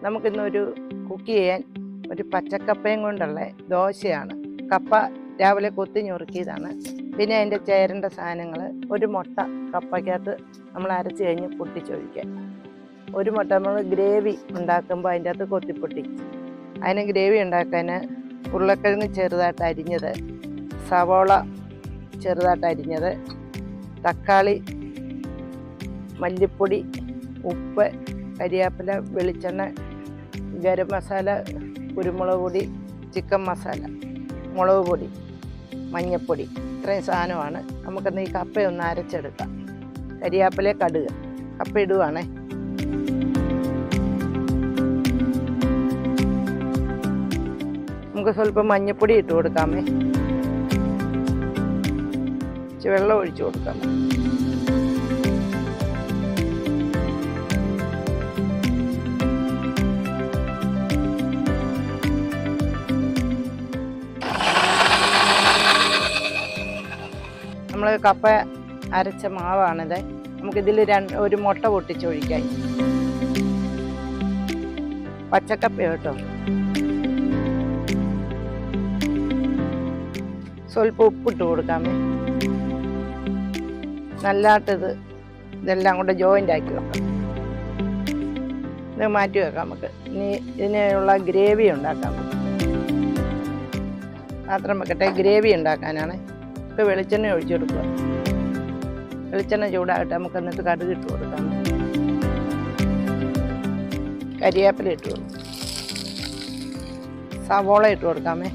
നമുക്കിന്നൊരു കുക്ക് ചെയ്യാൻ ഒരു പച്ചക്കപ്പയും കൊണ്ടുള്ള ദോശയാണ്. കപ്പ രാവിലെ കൊത്തി ഞുറുക്കിയതാണ്. പിന്നെ അതിൻ്റെ ചേരേണ്ട സാധനങ്ങൾ, ഒരു മുട്ട കപ്പയ്ക്കകത്ത് നമ്മൾ അരച്ച് കഴിഞ്ഞ് പൊട്ടിച്ചൊഴിക്കുക. ഒരു മുട്ട നമ്മൾ ഗ്രേവി ഉണ്ടാക്കുമ്പോൾ അതിൻ്റെ അകത്ത് കൊത്തിപ്പൊട്ടിച്ച് അതിന് ഗ്രേവി ഉണ്ടാക്കാൻ ഉരുളക്കിഴങ്ങ് ചെറുതായിട്ട് അരിഞ്ഞത്, സവോള ചെറുതായിട്ട് അരിഞ്ഞത്, തക്കാളി, മല്ലിപ്പൊടി, ഉപ്പ്, കരിവേപ്പില, വെളിച്ചെണ്ണ, ഗരം മസാല, കുരുമുളക് പൊടി, ചിക്കൻ മസാല, മുളക് പൊടി, മഞ്ഞൾപ്പൊടി, ഇത്രയും സാധനമാണ്. നമുക്കൊന്ന് ഈ കപ്പയൊന്ന് അരച്ചെടുക്കാം. കരിവേപ്പില, കടുക്, കപ്പ ഇടുവാണേ. നമുക്ക് സ്വല്പം മഞ്ഞൾപ്പൊടി ഇട്ട് കൊടുക്കാമേ. വെള്ളം ഒഴിച്ചു കൊടുക്കാം. നമ്മൾ കപ്പ അരച്ച മാവാണിത്. നമുക്കിതിൽ ഒരു മുട്ട പൊട്ടിച്ചൊഴിക്കാം. പച്ചക്കപ്പ കേട്ടോ. സ്വല്പം ഉപ്പിട്ട് കൊടുക്കാമേ. നല്ലതായിട്ടിത് ഇതെല്ലാം കൂടെ ജോയിൻ്റ് ആക്കി വെക്കാം. ഇത് മാറ്റി വെക്കാം. നമുക്ക് ഇനി ഇതിനുള്ള ഗ്രേവി ഉണ്ടാക്കാം. പാത്രം വെക്കട്ടെ. ഗ്രേവി ഉണ്ടാക്കാനാണ്. നമുക്ക് വെളിച്ചെണ്ണ ഒഴിച്ചു കൊടുക്കുക. വെളിച്ചെണ്ണ ചൂടാകട്ടെ. നമുക്ക് എന്നിട്ട് കടുക് ഇട്ട് കൊടുക്കാം. കരിവേപ്പില ഇട്ട് കൊടുക്കും. സവോള ഇട്ട് കൊടുക്കാമേ.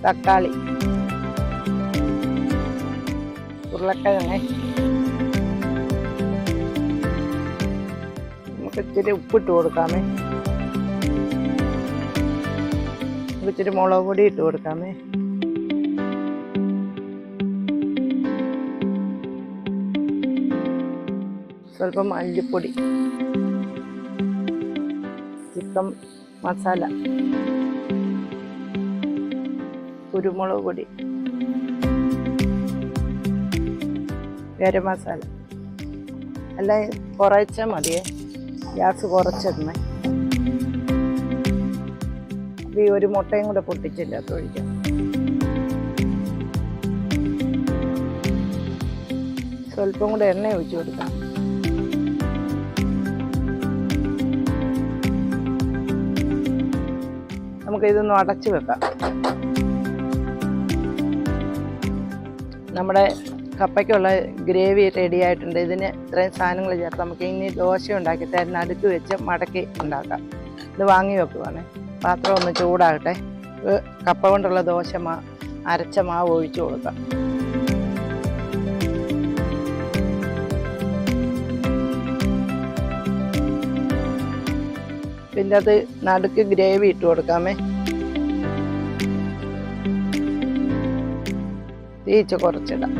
തക്കാളി, ഉരുളക്കിഴങ്ങ്, നമുക്ക് ഇച്ചിരി ഉപ്പിട്ട് കൊടുക്കാമേ. ഇച്ചിരി മുളക് പൊടി ഇട്ട് കൊടുക്കാമേ. സ്വല്പം മല്ലിപ്പൊടി, ചിക്കൻ മസാല, കുരുമുളക് പൊടി, ഗരം മസാല എല്ലാം കുറച്ചാൽ മതിയേ. ഗ്യാസ് കുറച്ചിടണേ. ഈ ഒരു മുട്ടയും കൂടെ പൊട്ടിച്ചില്ല ഒഴിക്കാം. സ്വല്പം കൂടെ എണ്ണ ഒഴിച്ചു കൊടുക്കാം. നമുക്കിതൊന്ന് അടച്ചു വെക്കാം. നമ്മുടെ കപ്പയ്ക്കുള്ള ഗ്രേവി റെഡി ആയിട്ടുണ്ട്. ഇതിന് ഇത്രയും സാധനങ്ങൾ ചേർത്ത് നമുക്ക് ഇനി ദോശ ഉണ്ടാക്കിയിട്ട് അതിന് നടുക്ക് വെച്ച് മടക്കി ഉണ്ടാക്കാം. ഇത് വാങ്ങി വെക്കുവാണ്. പാത്രം ഒന്ന് ചൂടാകട്ടെ. കപ്പ കൊണ്ടുള്ള ദോശ അരച്ച മാവ് ഒഴിച്ചു കൊടുക്കാം. പിന്നെ അത് നടുക്ക് ഗ്രേവി ഇട്ട് കൊടുക്കാമേ. തീച്ച് കുറച്ചിടാം.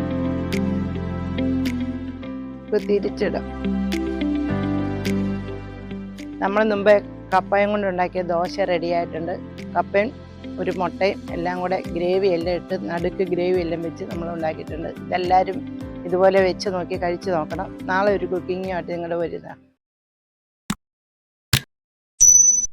തിരിച്ചിടാം. നമ്മൾ മുമ്പേ കപ്പയും കൊണ്ട് ഉണ്ടാക്കിയ ദോശ റെഡി ആയിട്ടുണ്ട്. കപ്പയും ഒരു മുട്ടയും എല്ലാം കൂടെ ഗ്രേവി എല്ലാം ഇട്ട് നടുക്ക് ഗ്രേവി എല്ലാം വെച്ച് നമ്മൾ ഉണ്ടാക്കിയിട്ടുണ്ട്. ഇതെല്ലാവരും ഇതുപോലെ വെച്ച് നോക്കി കഴിച്ച് നോക്കണം. നാളെ ഒരു കുക്കിങ്ങുമായിട്ട് നിങ്ങളുടെ വരുന്നതാണ്.